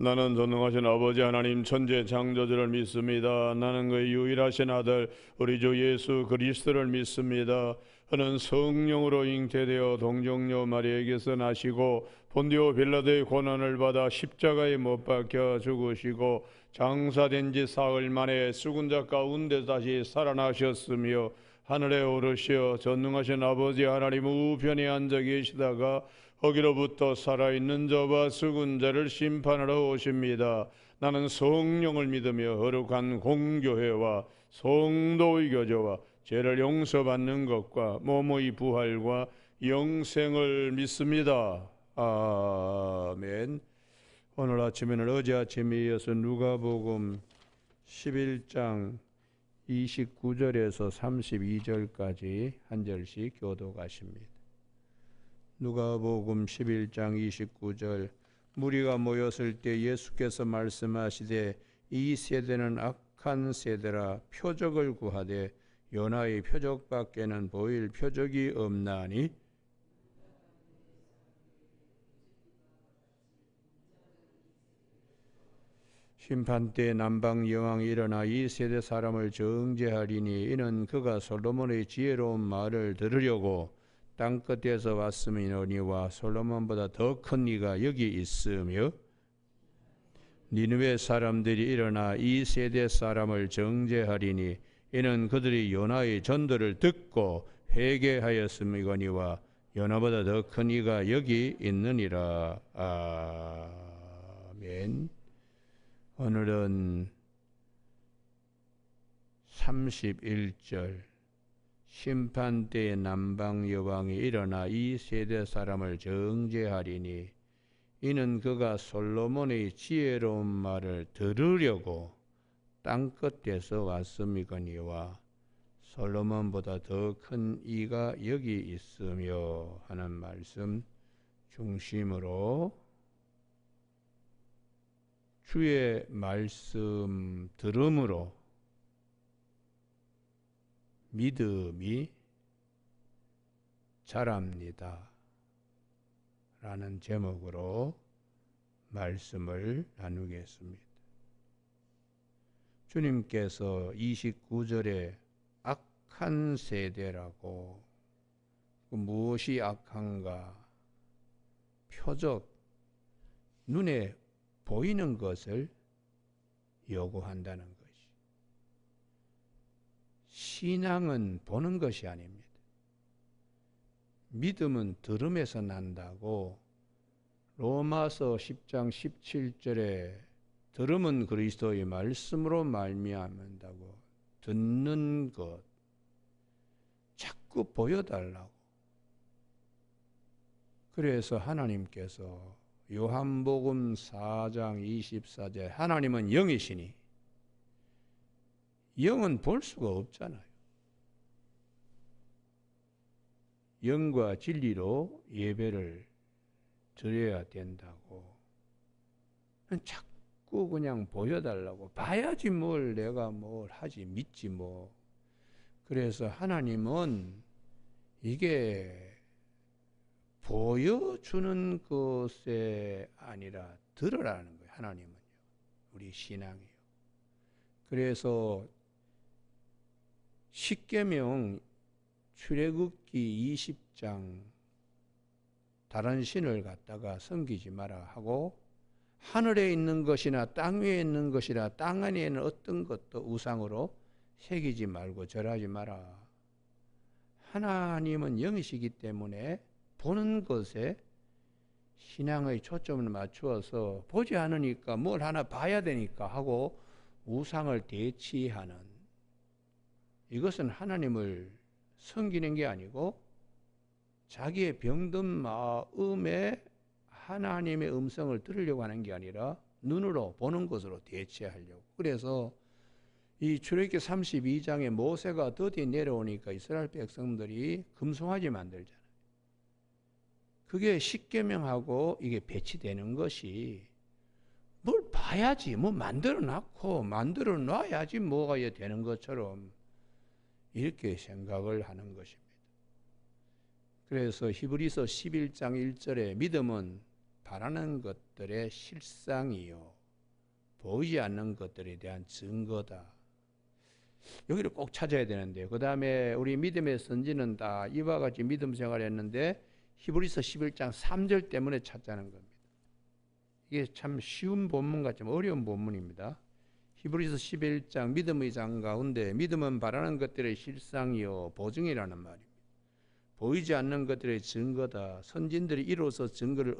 나는 전능하신 아버지 하나님 천재 창조주를 믿습니다. 나는 그의 유일하신 아들 우리 주 예수 그리스도를 믿습니다. 그는 성령으로 잉태되어 동정녀 마리에게서 나시고 본디오 빌라도의 고난을 받아 십자가에 못 박혀 죽으시고 장사된 지 사흘 만에 죽은 자 가운데 다시 살아나셨으며 하늘에 오르시어 전능하신 아버지 하나님 우편에 앉아 계시다가 거기로부터 살아있는 자와 죽은 자를 심판하러 오십니다. 나는 성령을 믿으며 거룩한 공교회와 성도의 교제와 죄를 용서받는 것과 몸의 부활과 영생을 믿습니다. 아멘. 오늘 아침에는 어제 아침에 이어서 누가복음 11장 29절에서 32절까지 한 절씩 교독하십니다. 누가복음 11장 29절. 무리가 모였을 때 예수께서 말씀하시되 이 세대는 악한 세대라 표적을 구하되 요나의 표적밖에는 보일 표적이 없나니 심판 때 남방 여왕이 일어나 이 세대 사람을 정죄하리니 이는 그가 솔로몬의 지혜로운 말을 들으려고 땅 끝에서 왔음이니와 솔로몬보다 더 큰 이가 여기 있으며 니느웨 사람들이 일어나 이 세대 사람을 정죄하리니 이는 그들이 요나의 전도를 듣고 회개하였음이거니와 요나보다 더 큰 이가 여기 있느니라. 아멘. 오늘은 31절. 심판 때에 남방 여왕이 일어나 이 세대 사람을 정죄하리니 이는 그가 솔로몬의 지혜로운 말을 들으려고 땅 끝에서 왔음이거니와 솔로몬보다 더 큰 이가 여기 있으며 하는 말씀 중심으로 주의 말씀 들음으로 믿음이 자랍니다 라는 제목으로 말씀을 나누겠습니다. 주님께서 29절에 악한 세대라고 무엇이 악한가? 표적, 눈에 보이는 것을 요구한다는 것이. 신앙은 보는 것이 아닙니다. 믿음은 들음에서 난다고 로마서 10장 17절에 들음은 그리스도의 말씀으로 말미암는다고 듣는 것 자꾸 보여달라고. 그래서 하나님께서 요한복음 4장 24절 하나님은 영이시니 영은 볼 수가 없잖아요. 영과 진리로 예배를 드려야 된다고. 자꾸 그냥 보여달라고. 봐야지 뭘 내가 뭘 하지 믿지 뭐. 그래서 하나님은 이게 보여주는 것에 아니라 들으라는 거예요. 하나님은요. 우리 신앙이요. 그래서 십계명 출애굽기 20장 다른 신을 갖다가 섬기지 마라 하고 하늘에 있는 것이나 땅 위에 있는 것이나 땅 안에 있는 어떤 것도 우상으로 새기지 말고 절하지 마라. 하나님은 영이시기 때문에 보는 것에 신앙의 초점을 맞추어서 보지 않으니까 뭘 하나 봐야 되니까 하고 우상을 대치하는, 이것은 하나님을 섬기는 게 아니고 자기의 병든 마음에 하나님의 음성을 들으려고 하는 게 아니라 눈으로 보는 것으로 대체하려고. 그래서 이 출애굽기 32장에 모세가 드디어 내려오니까 이스라엘 백성들이 금송아지 만들잖아요. 그게 십계명하고 이게 배치되는 것이 뭘 봐야지, 뭐 만들어 놨고 만들어 놔야지 뭐가 되는 것처럼 이렇게 생각을 하는 것입니다. 그래서 히브리서 11장 1절에 믿음은 바라는 것들의 실상이요 보이지 않는 것들에 대한 증거다. 여기를 꼭 찾아야 되는데요. 그 다음에 우리 믿음의 선지는 다 이와 같이 믿음 생활했는데 히브리서 11장 3절 때문에 찾자는 겁니다. 이게 참 쉬운 본문 같지만 어려운 본문입니다. 히브리서 11장 믿음의 장 가운데 믿음은 바라는 것들의 실상이요 보증이라는 말입니다. 보이지 않는 것들의 증거다. 선진들이 이로써 증거를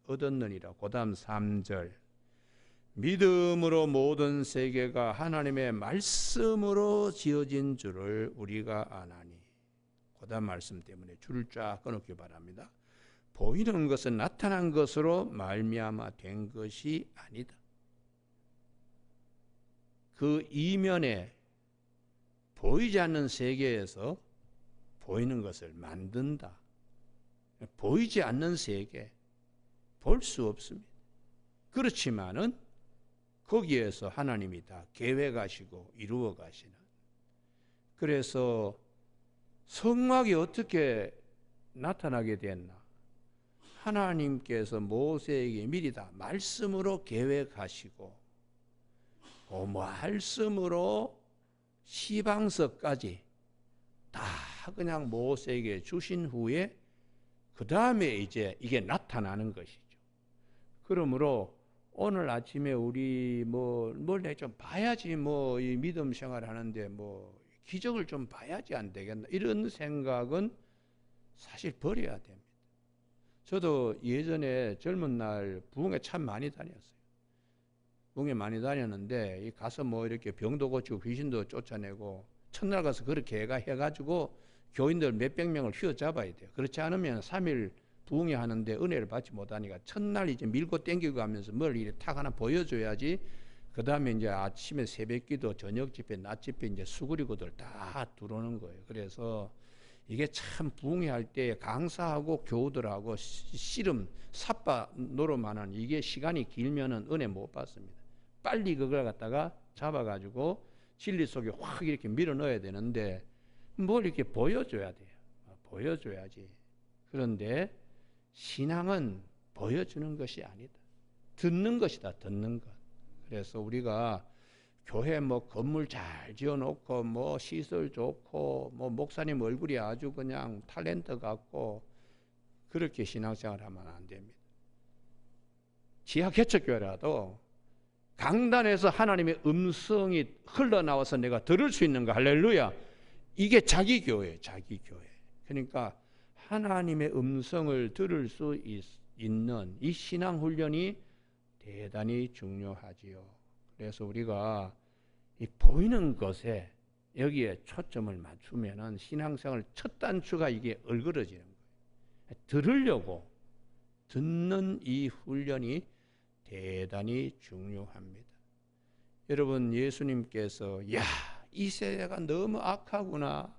얻었느니라. 그 다음 3절 믿음으로 모든 세계가 하나님의 말씀으로 지어진 줄을 우리가 아나니. 그 다음 말씀 때문에 줄을 쫙 끊었기 바랍니다. 보이는 것은 나타난 것으로 말미암아 된 것이 아니다. 그 이면에 보이지 않는 세계에서 보이는 것을 만든다. 보이지 않는 세계, 볼 수 없습니다. 그렇지만은 거기에서 하나님이 다 계획하시고 이루어 가시는. 그래서 성막이 어떻게 나타나게 됐나? 하나님께서 모세에게 미리 다 말씀으로 계획하시고 말씀으로 시방서까지 다 그냥 모세에게 주신 후에 그 다음에 이제 이게 나타나는 것이죠. 그러므로 오늘 아침에 우리 뭘 좀 봐야지 이 믿음 생활하는데 기적을 좀 봐야지 안 되겠나 이런 생각은 사실 버려야 됩니다. 저도 예전에 젊은 날 부흥회 참 많이 다녔어요. 부흥회 많이 다녔는데 가서 이렇게 병도 고치고 귀신도 쫓아내고 첫날 가서 그렇게 해가지고 교인들 몇백 명을 휘어잡아야 돼요. 그렇지 않으면 3일 부흥회 하는데 은혜를 받지 못하니까 첫날 이제 밀고 땡기고 하면서 뭘 이렇게 탁 하나 보여줘야지. 그 다음에 이제 아침에 새벽기도, 저녁 집회, 낮 집회 이제 수그리고들 다 들어오는 거예요. 그래서 이게 참 부흥회 할 때 강사하고 교우들하고 씨름 삿바 노름하는 이게 시간이 길면은 은혜 못 받습니다. 빨리 그걸 갖다가 잡아가지고 진리 속에 확 이렇게 밀어 넣어야 되는데 뭘 이렇게 보여줘야 돼요. 보여줘야지. 그런데 신앙은 보여주는 것이 아니다. 듣는 것이다. 듣는 것. 그래서 우리가 교회 건물 잘 지어놓고 시설 좋고 목사님 얼굴이 아주 그냥 탤런트 같고 그렇게 신앙생활 하면 안 됩니다. 지하개척교회라도 강단에서 하나님의 음성이 흘러나와서 내가 들을 수 있는가. 할렐루야. 이게 자기 교회예요. 자기 교회. 그러니까 하나님의 음성을 들을 수 있는 이 신앙 훈련이 대단히 중요하지요. 그래서 우리가 이 보이는 것에 여기에 초점을 맞추면은 신앙생활 첫 단추가 이게 얼그러지는 거예요. 들으려고 듣는 이 훈련이 대단히 중요합니다. 여러분, 예수님께서 이 세대가 너무 악하구나.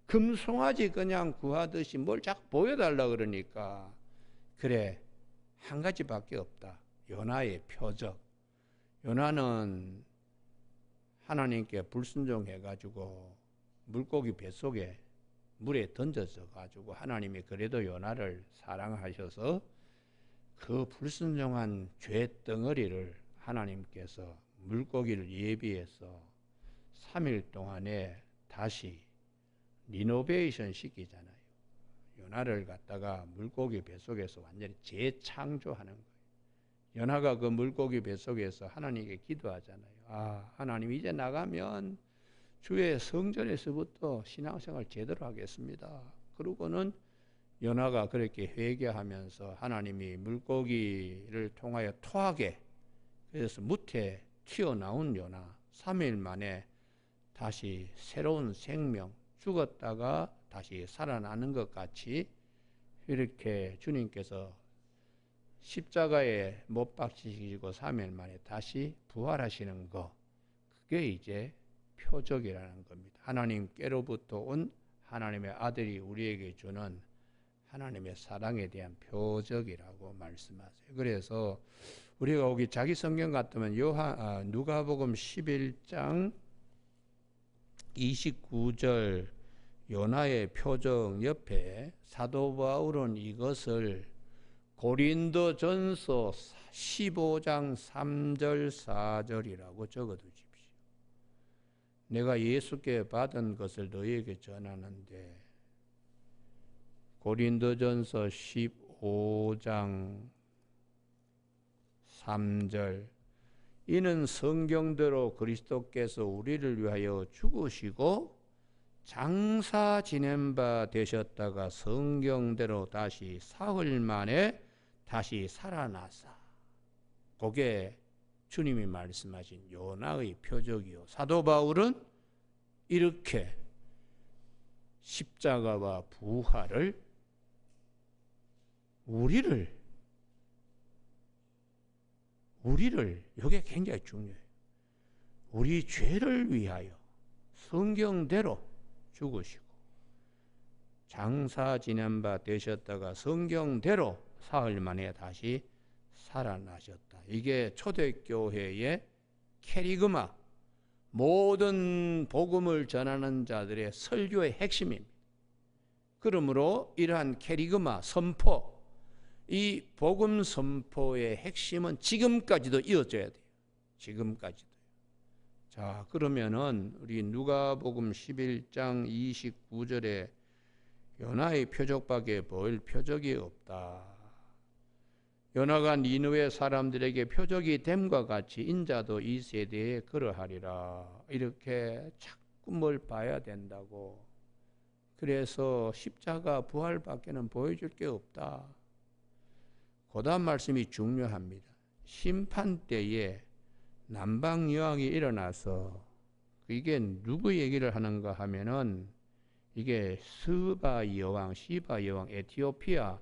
금송아지 그냥 구하듯이 뭘 자꾸 보여달라 그러니까 그래 한 가지밖에 없다. 요나의 표적. 요나는 하나님께 불순종해가지고 물고기 뱃속에 물에 던져져 가지고 하나님이 그래도 요나를 사랑하셔서 그 불순종한 죄 덩어리를 하나님께서 물고기를 예비해서 3일 동안에 다시 리노베이션 시키잖아요. 요나를 갖다가 물고기 뱃속에서 완전히 재창조하는 거예요. 요나가 그 물고기 뱃속에서 하나님께 기도하잖아요. 하나님 이제 나가면 주의 성전에서부터 신앙생활 제대로 하겠습니다. 그러고는 요나가 그렇게 회개하면서 하나님이 물고기를 통하여 토하게 그래서 무태 튀어나온 요나 3일 만에 다시 새로운 생명 죽었다가 다시 살아나는 것 같이 이렇게 주님께서 십자가에 못 박히시고 3일 만에 다시 부활하시는 거 그게 이제 표적이라는 겁니다. 하나님께로부터 온 하나님의 아들이 우리에게 주는 하나님의 사랑에 대한 표적이라고 말씀하세요. 그래서 우리가 여기 자기 성경 같으면 누가복음 11장 29절 요나의 표적 옆에 사도 바울은 이것을 고린도전서 15장 3절 4절이라고 적어두십시오. 내가 예수께 받은 것을 너희에게 전하는데, 고린도전서 15장 3절, 이는 성경대로 그리스도께서 우리를 위하여 죽으시고 장사 지낸 바 되셨다가 성경대로 다시 사흘 만에 다시 살아나사. 그게 주님이 말씀하신 요나의 표적이요. 사도 바울은 이렇게 십자가와 부활을 우리를 이게 굉장히 중요해요. 우리 죄를 위하여 성경대로 죽으시고 장사 지낸 바 되셨다가 성경대로 사흘 만에 다시 살아나셨다. 이게 초대교회의 캐리그마, 모든 복음을 전하는 자들의 설교의 핵심입니다. 그러므로 이러한 캐리그마 선포, 이 복음 선포의 핵심은 지금까지도 이어져야 돼요. 지금까지도. 자, 그러면은 우리 누가복음 11장 29절에 요나의 표적밖에 볼 표적이 없다. 요나가 니느웨 사람들에게 표적이 됨과 같이 인자도 이 세대에 그러하리라. 이렇게 자꾸 뭘 봐야 된다고. 그래서 십자가 부활밖에는 보여줄 게 없다. 그 다음 말씀이 중요합니다. 심판 때에 남방여왕이 일어나서, 이게 누구 얘기를 하는가 하면은 이게 스바 여왕, 시바 여왕, 에티오피아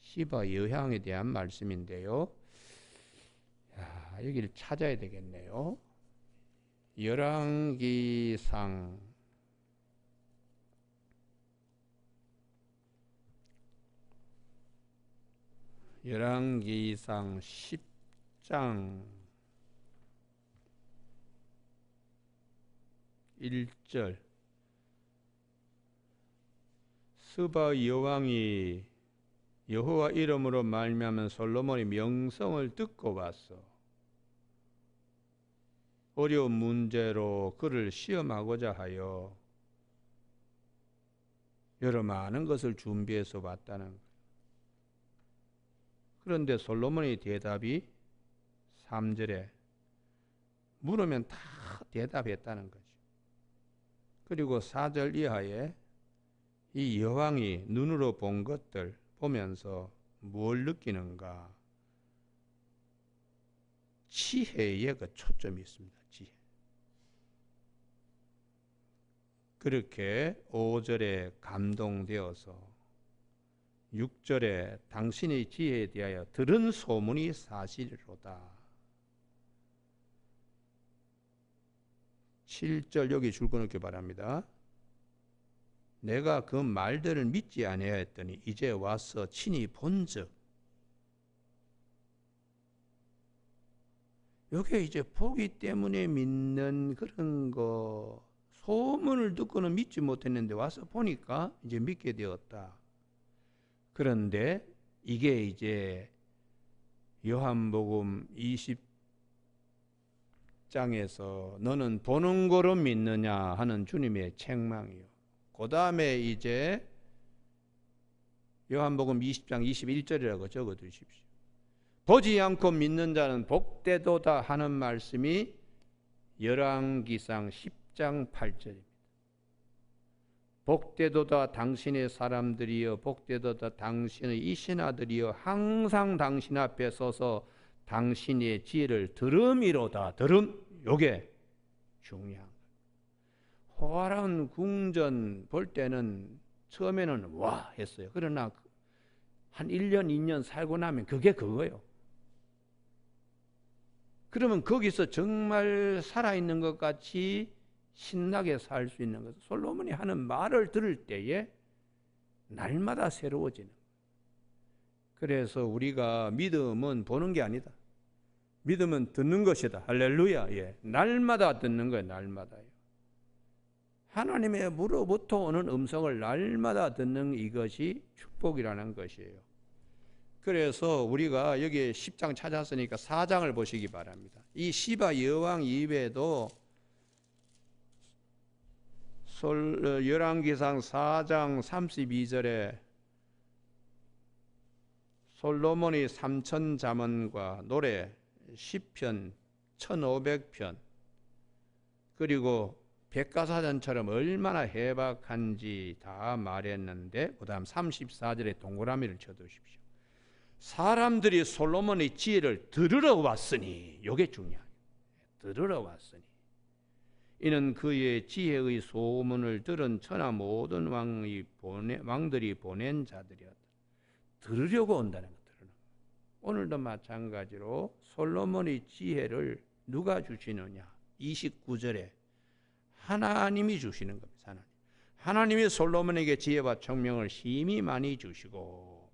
시바 여왕에 대한 말씀인데요. 여기를 찾아야 되겠네요. 열왕기상 10장 1절, 스바 여왕이 여호와 이름으로 말미암은 솔로몬의 명성을 듣고 왔어. 어려운 문제로 그를 시험하고자 하여 여러 많은 것을 준비해서 왔다는 거예요. 그런데 솔로몬의 대답이 3절에 물으면 다 대답했다는 거죠. 그리고 4절 이하에 이 여왕이 눈으로 본 것들 보면서 뭘 느끼는가? 지혜의 그 초점이 있습니다. 지혜. 그렇게 5절에 감동되어서 6절에 당신의 지혜에 대하여 들은 소문이 사실이로다. 7절 여기 줄 끊기 바랍니다. 내가 그 말들을 믿지 아니하였더니 이제 와서 친히 본즉. 이게 이제 보기 때문에 믿는 그런 거, 소문을 듣고는 믿지 못했는데 와서 보니까 이제 믿게 되었다. 그런데 이게 이제 요한복음 20장에서 너는 보는 거로 믿느냐 하는 주님의 책망이요. 그 다음에 이제 요한복음 20장 21절이라고 적어 두십시오. 보지 않고 믿는 자는 복되도다 하는 말씀이 열왕기상 10장 8절입니다. 복되도다 당신의 사람들이여, 복되도다 당신의 이 신하들이여, 항상 당신 앞에 서서 당신의 지혜를 들음이로다. 들음, 요게 중요한 거예요. 호화로운 궁전 볼 때는 처음에는 와 했어요. 그러나 한 1년 2년 살고 나면 그게 그거예요. 그러면 거기서 정말 살아있는 것 같이 신나게 살 수 있는 것은 솔로몬이 하는 말을 들을 때에 날마다 새로워지는 거예요. 그래서 우리가 믿음은 보는 게 아니다. 믿음은 듣는 것이다. 할렐루야. 예. 날마다 듣는 거예요. 날마다요. 하나님의 무로부터 오는 음성을 날마다 듣는 이것이 축복이라는 것이에요. 그래서 우리가 여기 10장 찾았으니까 4장을 보시기 바랍니다. 이 시바 여왕 이외에도 열왕기상 4장 32절에 솔로몬의 3천 잠언과 노래 10편 1500편 그리고 백과사전처럼 얼마나 해박한지 다 말했는데 그 다음 34절에 동그라미를 쳐두십시오. 사람들이 솔로몬의 지혜를 들으러 왔으니, 이게 중요해요. 들으러 왔으니 이는 그의 지혜의 소문을 들은 천하 모든 왕들이 보낸 자들이었다. 들으려고 온다는 것들은 오늘도 마찬가지로 솔로몬의 지혜를 누가 주시느냐? 29절에 하나님이 주시는 겁니다. 하나님이 솔로몬에게 지혜와 청명을 심히 많이 주시고,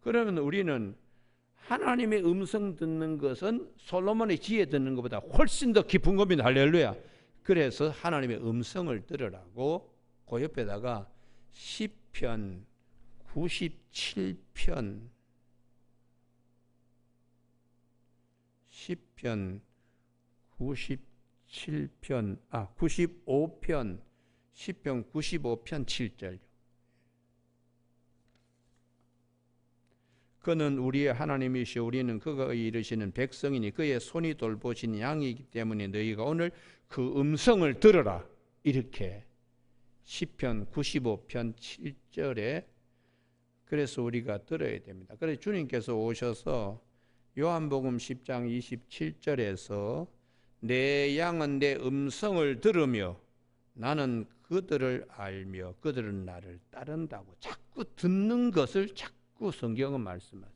그러면 우리는 하나님의 음성 듣는 것은 솔로몬의 지혜 듣는 것보다 훨씬 더 깊은 겁니다. 할렐루야. 그래서 하나님의 음성을 들으라고 그 옆에다가 시편 97편 시편 95편 시편 95편 7절. 그는 우리의 하나님이시오 우리는 그가 이르시는 백성이니 그의 손이 돌보신 양이기 때문에 너희가 오늘 그 음성을 들으라. 이렇게 시편 95편 7절에 그래서 우리가 들어야 됩니다. 그래서 주님께서 오셔서 요한복음 10장 27절에서 내 양은 내 음성을 들으며 나는 그들을 알며 그들은 나를 따른다고 자꾸 듣는 것을 자꾸 성경은 말씀하세요.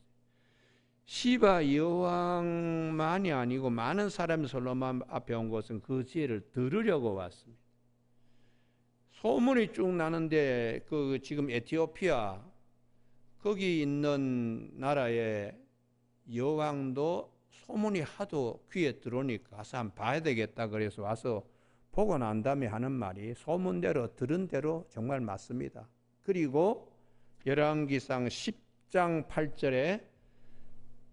시바 여왕만이 아니고 많은 사람이 솔로몬 앞에 온 것은 그 지혜를 들으려고 왔습니다. 소문이 쭉 나는데 그 지금 에티오피아 거기 있는 나라의 여왕도 소문이 하도 귀에 들어오니까 가서 한번 봐야 되겠다 그래서 와서 보고 난 다음에 하는 말이 소문대로 들은 대로 정말 맞습니다. 그리고 열왕기상 10장 8절에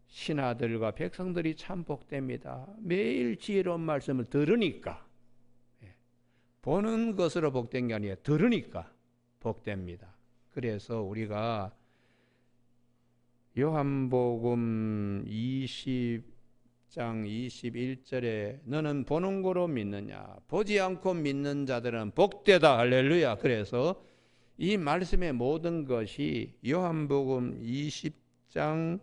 신하들과 백성들이 참 복됩니다. 매일 지혜로운 말씀을 들으니까, 보는 것으로 복된 게 아니라 들으니까 복됩니다. 그래서 우리가 요한복음 20장 21절에 너는 보는 거로 믿느냐 보지 않고 믿는 자들은 복되다. 할렐루야. 그래서 이 말씀의 모든 것이 요한복음 20장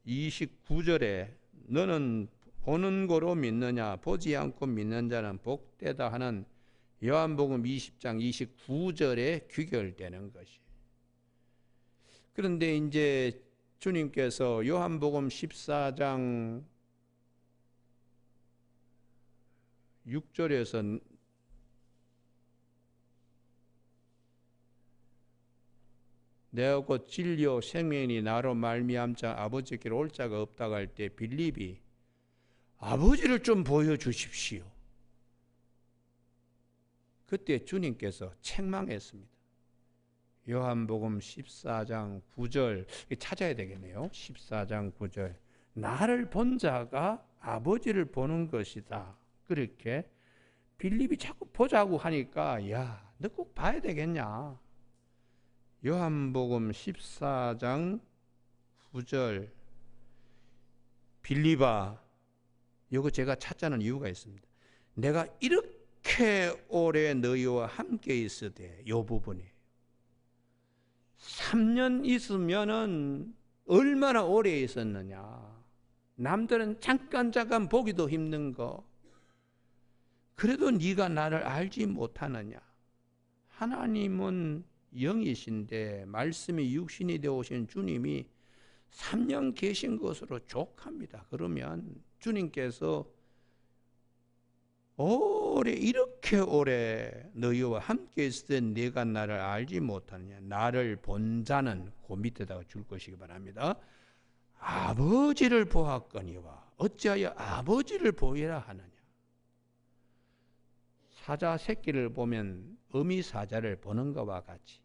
29절에 너는 보는 거로 믿느냐 보지 않고 믿는 자는 복되다 하는 요한복음 20장 29절에 귀결되는 것이. 그런데 이제 주님께서 요한복음 14장 6절에서 내가 곧 진리요 생명이니 나로 말미암자 아버지께로 올 자가 없다고 할 때 빌립이 아버지를 좀 보여주십시오. 그때 주님께서 책망했습니다. 요한복음 14장 9절 찾아야 되겠네요. 14장 9절 나를 본 자가 아버지를 보는 것이다. 그렇게 빌립이 자꾸 보자고 하니까 야, 너 꼭 봐야 되겠냐. 요한복음 14장 9절 빌립아, 이거 제가 찾자는 이유가 있습니다. 내가 이렇게 오래 너희와 함께 있으되 이 부분이 3년 있으면은 얼마나 오래 있었느냐. 남들은 잠깐 보기도 힘든 거. 그래도 네가 나를 알지 못하느냐. 하나님은 영이신데 말씀이 육신이 되어 오신 주님이 3년 계신 것으로 족합니다. 그러면 주님께서 이렇게 오래 너희와 함께 있을 때 네가 나를 알지 못하느냐. 나를 본 자는 그 밑에다가 줄 것이기 바랍니다. 아버지를 보았거니와 어찌하여 아버지를 보이라 하느냐. 사자 새끼를 보면 어미 사자를 보는 것과 같이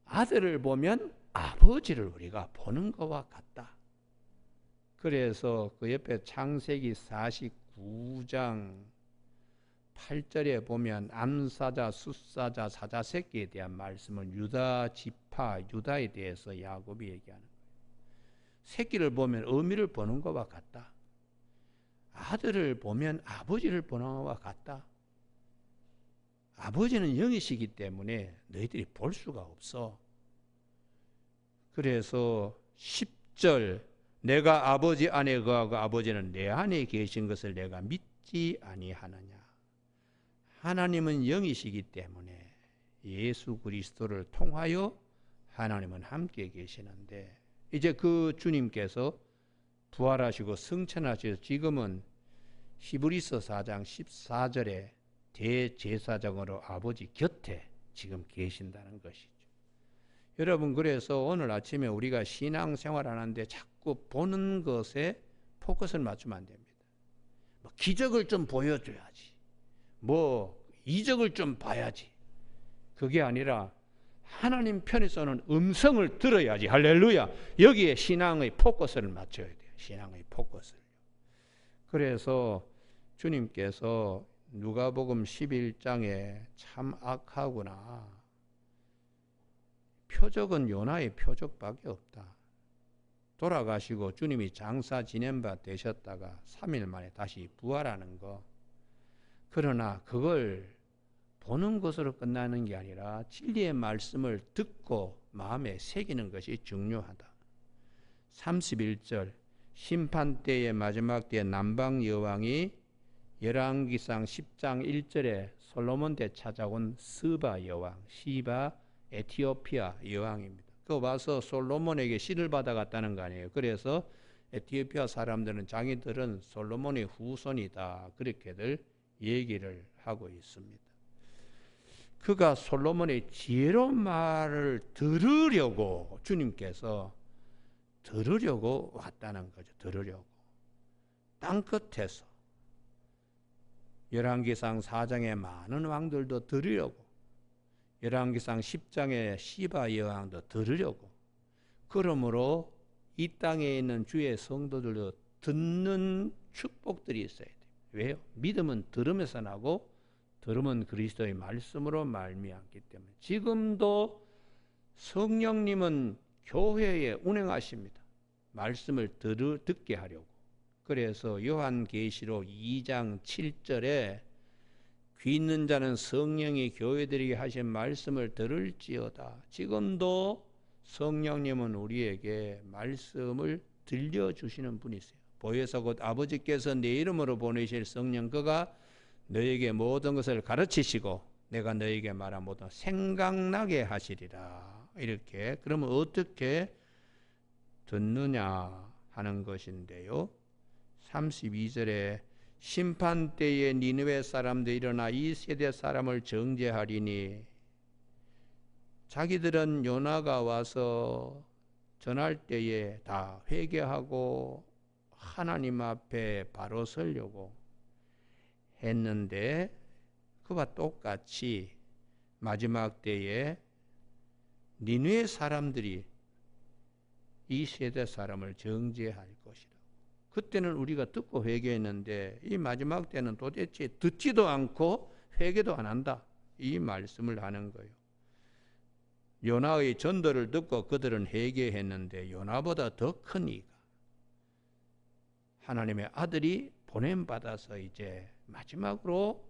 아들을 보면 아버지를 우리가 보는 것과 같다. 그래서 그 옆에 창세기 49장 8절에 보면 암사자, 숫사자, 사자 새끼에 대한 말씀은 유다 지파, 유다에 대해서 야곱이 얘기하는 거예요. 새끼를 보면 어미를 보는 것과 같다. 아들을 보면 아버지를 보는 것과 같다. 아버지는 영이시기 때문에 너희들이 볼 수가 없어. 그래서 10절 내가 아버지 안에 거하고 아버지는 내 안에 계신 것을 내가 믿지 아니하느냐. 하나님은 영이시기 때문에 예수 그리스도를 통하여 하나님은 함께 계시는데 이제 그 주님께서 부활하시고 승천하셔서 지금은 히브리서 4장 14절에 대제사장으로 아버지 곁에 지금 계신다는 것이죠. 여러분, 그래서 오늘 아침에 우리가 신앙생활 하는데 자꾸 보는 것에 포커스를 맞추면 안 됩니다. 뭐 기적을 좀 보여줘야지, 뭐 이적을 좀 봐야지, 그게 아니라 하나님 편에서는 음성을 들어야지. 할렐루야. 여기에 신앙의 포커스를 맞춰야 돼요. 신앙의 포커스를. 그래서 주님께서 누가복음 11장에 참 악하구나. 표적은 요나의 표적밖에 없다. 돌아가시고 주님이 장사 지낸 바 되셨다가 3일 만에 다시 부활하는 거. 그러나 그걸 보는 것으로 끝나는 게 아니라 진리의 말씀을 듣고 마음에 새기는 것이 중요하다. 31절 심판 때의 마지막 때에 남방 여왕이 열왕기상 10장 1절에 솔로몬 때 찾아온 스바 여왕, 시바 에티오피아 여왕입니다. 그 와서 솔로몬에게 시를 받아갔다는 거 아니에요. 그래서 에티오피아 사람들은 자기들은 솔로몬의 후손이다. 그렇게들 얘기를 하고 있습니다. 그가 솔로몬의 지혜로운 말을 들으려고 주님께서 들으려고 왔다는 거죠. 들으려고. 땅끝에서 열왕기상 4장의 많은 왕들도 들으려고, 열왕기상 10장의 시바 여왕도 들으려고, 그러므로 이 땅에 있는 주의 성도들도 듣는 축복들이 있어야 돼요. 왜요? 믿음은 들음에서 나고 들음은 그리스도의 말씀으로 말미암기 때문에 지금도 성령님은 교회에 운행하십니다. 말씀을 듣게 하려고. 그래서 요한계시록 2장 7절에 귀 있는 자는 성령이 교회들에게 하신 말씀을 들을지어다. 지금도 성령님은 우리에게 말씀을 들려주시는 분이세요. 보혜사 곧 아버지께서 내 이름으로 보내실 성령 그가 너에게 모든 것을 가르치시고 내가 너에게 말한 모든 생각나게 하시리라. 이렇게. 그러면 어떻게 듣느냐 하는 것인데요. 32절에 심판 때에 니느웨 사람들이 일어나 이 세대 사람을 정죄하리니 자기들은 요나가 와서 전할 때에 다 회개하고 하나님 앞에 바로 서려고 했는데 그와 똑같이 마지막 때에 니느웨 사람들이 이 세대 사람을 정죄할 것이라. 그때는 우리가 듣고 회개했는데 이 마지막 때는 도대체 듣지도 않고 회개도 안 한다. 이 말씀을 하는 거예요. 요나의 전도를 듣고 그들은 회개했는데 요나보다 더 큰 이가 하나님의 아들이 보냄받아서 이제 마지막으로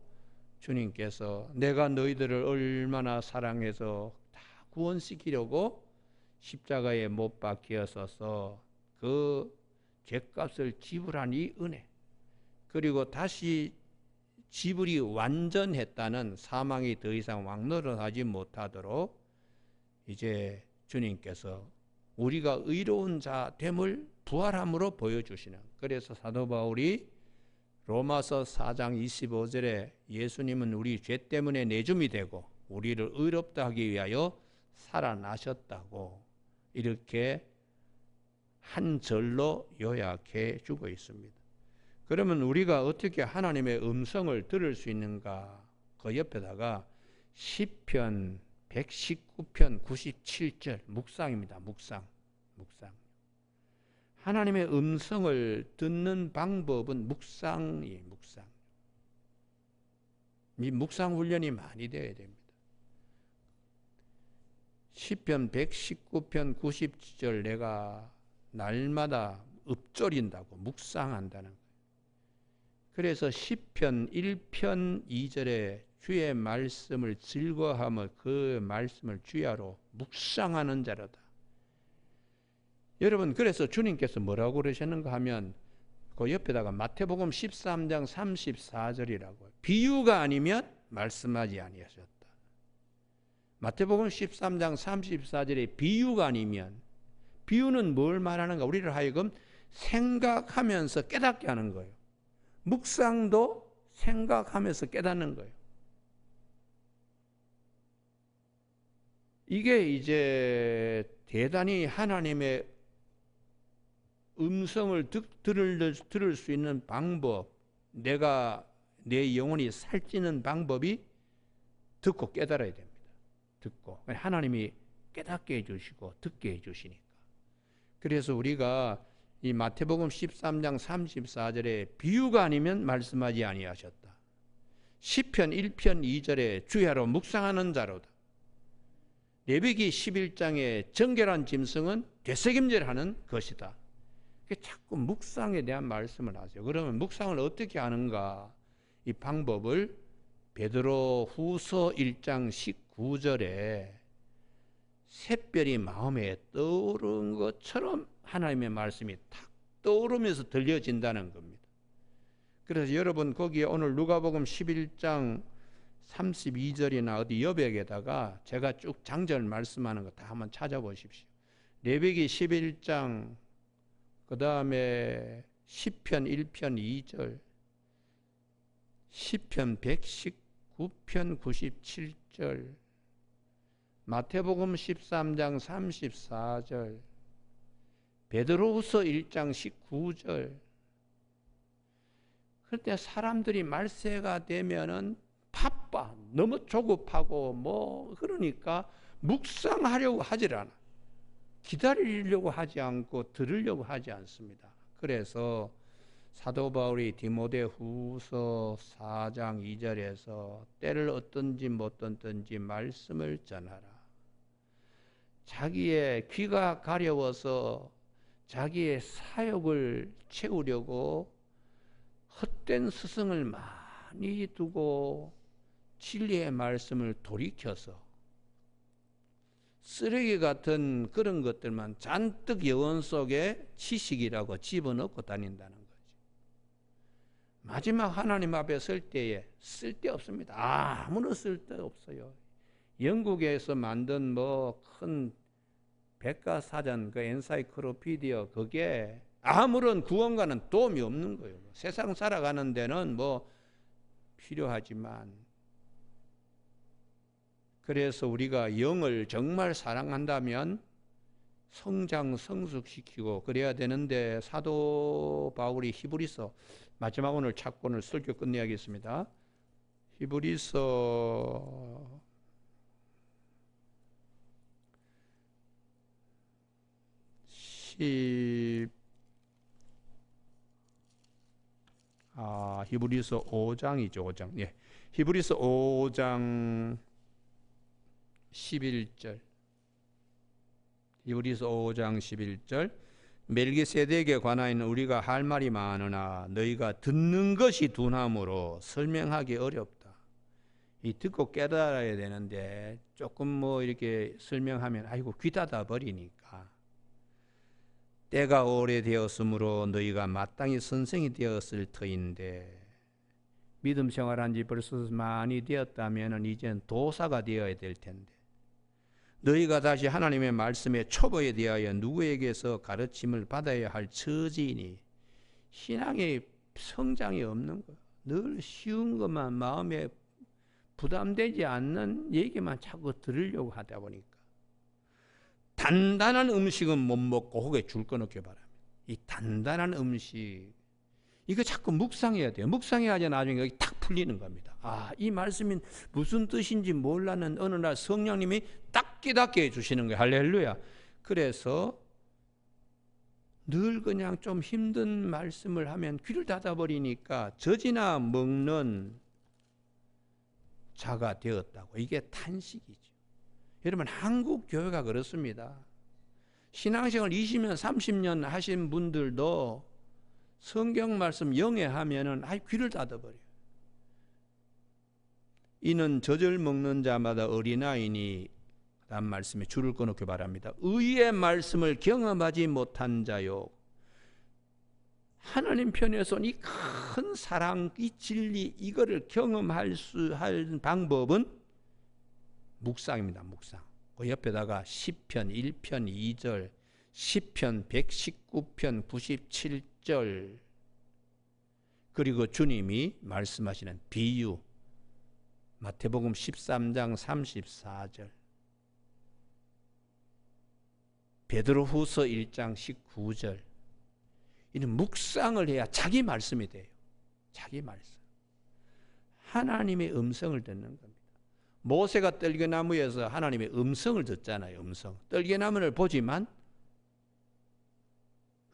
주님께서 내가 너희들을 얼마나 사랑해서 다 구원시키려고 십자가에 못 박히어서서 그 죄값을 지불한 이 은혜, 그리고 다시 지불이 완전했다는 사망이 더 이상 왕노릇하지 못하도록 이제 주님께서 우리가 의로운 자 됨을 부활함으로 보여주시는. 그래서 사도 바울이 로마서 4장 25절에 예수님은 우리 죄 때문에 내줌이 되고 우리를 의롭다 하기 위하여 살아나셨다고 이렇게 한 절로 요약해 주고 있습니다. 그러면 우리가 어떻게 하나님의 음성을 들을 수 있는가? 그 옆에다가 시편 119편 97절 묵상입니다. 묵상. 하나님의 음성을 듣는 방법은 묵상이에요. 묵상. 이 묵상 훈련이 많이 되어야 됩니다. 시편 119편 90절 내가 날마다 읊조린다고 묵상한다는 거예요. 그래서 시편 1편 2절에 주의 말씀을 즐거워하며 그 말씀을 주야로 묵상하는 자로다. 여러분, 그래서 주님께서 뭐라고 그러셨는가 하면 그 옆에다가 마태복음 13장 34절이라고 비유가 아니면 말씀하지 아니하셨다. 마태복음 13장 34절에 비유가 아니면, 비유는 뭘 말하는가? 우리를 하여금 생각하면서 깨닫게 하는 거예요. 묵상도 생각하면서 깨닫는 거예요. 이게 이제 대단히 하나님의 음성을 들을 수 있는 방법, 내가 내 영혼이 살찌는 방법이 듣고 깨달아야 됩니다. 듣고 하나님이 깨닫게 해주시고 듣게 해주시니까. 그래서 우리가 이 마태복음 13장 34절에 비유가 아니면 말씀하지 아니하셨다. 시편 1편 2절에 주야로 묵상하는 자로다. 레위기 11장의 정결한 짐승은 되새김질하는 것이다. 자꾸 묵상에 대한 말씀을 하세요. 그러면 묵상을 어떻게 하는가? 이 방법을 베드로 후서 1장 19절에 샛별이 마음에 떠오른 것처럼 하나님의 말씀이 탁 떠오르면서 들려진다는 겁니다. 그래서 여러분 거기에 오늘 누가복음 11장 32절이나 어디 여백에다가 제가 쭉 장절 말씀하는 거 다 한번 찾아보십시오. 레위기 11장, 그 다음에 시편 1편 2절, 시편 119편 97절, 마태복음 13장 34절, 베드로후서 1장 19절. 그때 사람들이 말세가 되면은 바빠, 너무 조급하고 그러니까 묵상하려고 하질 않아. 기다리려고 하지 않고 들으려고 하지 않습니다. 그래서 사도 바울이 디모데후서 4장 2절에서 때를 어떤지 못 듣든지 말씀을 전하라. 자기의 귀가 가려워서 자기의 사욕을 채우려고 헛된 스승을 많이 두고 진리의 말씀을 돌이켜서 쓰레기 같은 그런 것들만 잔뜩 영혼 속에 지식이라고 집어넣고 다닌다는 거지. 마지막 하나님 앞에 설 때에 쓸데없습니다. 아무런 쓸데없어요. 영국에서 만든 큰 백과사전, 그 엔사이클로피디어, 그게 아무런 구원과는 도움이 없는 거예요. 세상 살아가는 데는 필요하지만, 그래서 우리가 영을 정말 사랑한다면 성장, 성숙시키고 그래야 되는데, 사도 바울이 히브리서, 마지막 오늘 찾고 오늘 설교 끝내야겠습니다. 히브리서 5장이죠. 5장. 예. 히브리서 5장 11절. 히브리서 5장 11절. 멜기세덱에 관하여는 우리가 할 말이 많으나 너희가 듣는 것이 둔함으로 설명하기 어렵다. 이 듣고 깨달아야 되는데 조금 이렇게 설명하면 아이고 귀 닫아 버리니까. 때가 오래되었으므로 너희가 마땅히 선생이 되었을 터인데, 믿음 생활한 지 벌써 많이 되었다면 이제는 도사가 되어야 될 텐데, 너희가 다시 하나님의 말씀의 초보에 대하여 누구에게서 가르침을 받아야 할 처지이니 신앙의 성장이 없는 거예요. 늘 쉬운 것만, 마음에 부담되지 않는 얘기만 자꾸 들으려고 하다 보니까 단단한 음식은 못 먹고 혹에 줄 거 넣게 바랍니다. 이 단단한 음식, 이거 자꾸 묵상해야 돼요. 묵상해야지 나중에 여기 탁 풀리는 겁니다. 이 말씀이 무슨 뜻인지 몰라는 어느 날 성령님이 딱 깨닫게 해주시는 거예요. 할렐루야. 그래서 늘 그냥 좀 힘든 말씀을 하면 귀를 닫아버리니까 젖이나 먹는 자가 되었다고. 이게 탄식이죠. 여러분, 한국 교회가 그렇습니다. 신앙생활 20년 30년 하신 분들도 성경 말씀 영해하면은 귀를 닫아버려요. 이는 젖을 먹는 자마다 어린아이니, 다음 말씀에 줄을 끊어놓기 바랍니다. 의의 말씀을 경험하지 못한 자요. 하나님 편에서 이 큰 사랑, 이 진리, 이거를 경험할 수 할 방법은 묵상입니다. 묵상. 그 옆에다가 시편 1편 2절, 시편 119편 97절, 그리고 주님이 말씀하시는 비유, 마태복음 13장 34절, 베드로후서 1장 19절, 이는 묵상을 해야 자기 말씀이 돼요. 자기 말씀. 하나님의 음성을 듣는 겁니다. 모세가 떨겨나무에서 하나님의 음성을 듣잖아요. 음성. 떨겨나무를 보지만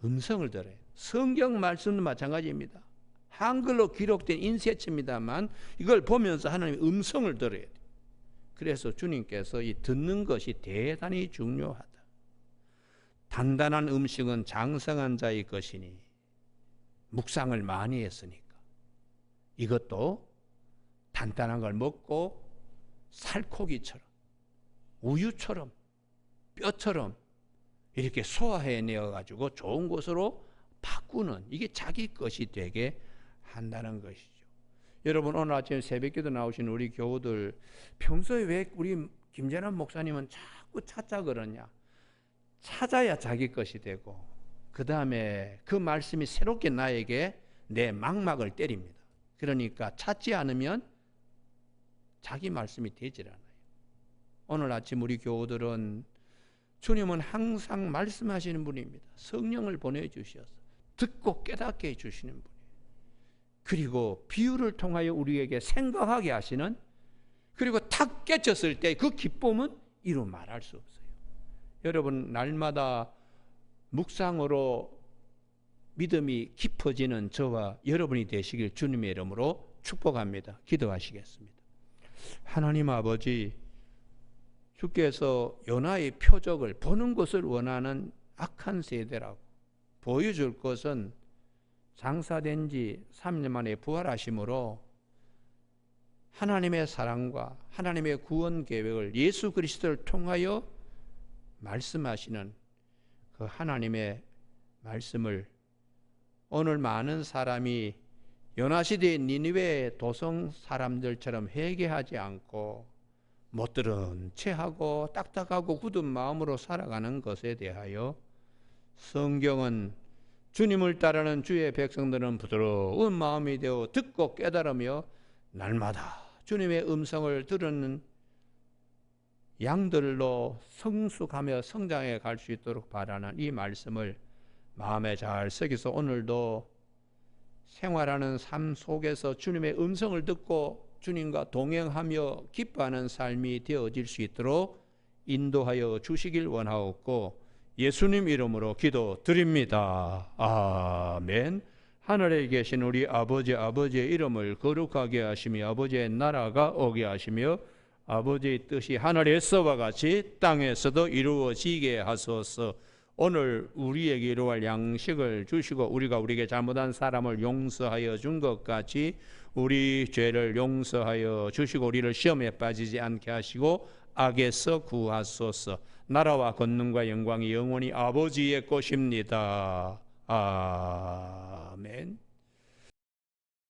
음성을 들어요. 성경 말씀도 마찬가지입니다. 한글로 기록된 인쇄체입니다만 이걸 보면서 하나님의 음성을 들어야 돼요. 그래서 주님께서 이 듣는 것이 대단히 중요하다. 단단한 음식은 장성한 자의 것이니, 묵상을 많이 했으니까 이것도 단단한 걸 먹고 살코기처럼, 우유처럼, 뼈처럼 이렇게 소화해내어 가지고 좋은 것으로 바꾸는, 이게 자기 것이 되게 한다는 것이죠. 여러분, 오늘 아침 새벽기도 나오신 우리 교우들, 평소에 왜 우리 김재남 목사님은 자꾸 찾자 그러냐? 찾아야 자기 것이 되고, 그 다음에 그 말씀이 새롭게 나에게 내 망막을 때립니다. 그러니까 찾지 않으면 자기 말씀이 되질 않아요. 오늘 아침 우리 교우들은 주님은 항상 말씀하시는 분입니다. 성령을 보내주셔서 듣고 깨닫게 해주시는 분이에요. 그리고 비유를 통하여 우리에게 생각하게 하시는, 그리고 탁 깨쳤을 때 그 기쁨은 이루 말할 수 없어요. 여러분, 날마다 묵상으로 믿음이 깊어지는 저와 여러분이 되시길 주님의 이름으로 축복합니다. 기도하시겠습니다. 하나님 아버지, 주께서 요나의 표적을 보는 것을 원하는 악한 세대라고, 보여줄 것은 장사된 지 3년 만에 부활하심으로 하나님의 사랑과 하나님의 구원 계획을 예수 그리스도를 통하여 말씀하시는 그 하나님의 말씀을 오늘 많은 사람이 요나시대의 니느웨 도성 사람들처럼 회개하지 않고 못 들은 채하고 딱딱하고 굳은 마음으로 살아가는 것에 대하여 성경은 주님을 따르는 주의 백성들은 부드러운 마음이 되어 듣고 깨달으며 날마다 주님의 음성을 들은 양들로 성숙하며 성장해 갈 수 있도록 바라는 이 말씀을 마음에 잘 새겨서 오늘도 생활하는 삶 속에서 주님의 음성을 듣고 주님과 동행하며 기뻐하는 삶이 되어질 수 있도록 인도하여 주시길 원하옵고 예수님 이름으로 기도드립니다. 아멘. 하늘에 계신 우리 아버지, 아버지의 이름을 거룩하게 하시며 아버지의 나라가 오게 하시며 아버지의 뜻이 하늘에서와 같이 땅에서도 이루어지게 하소서. 오늘 우리에게 이루어갈 양식을 주시고 우리가 우리에게 잘못한 사람을 용서하여 준 것 같이 우리 죄를 용서하여 주시고 우리를 시험에 빠지지 않게 하시고 악에서 구하소서. 나라와 권능과 영광이 영원히 아버지의 것입니다. 아멘.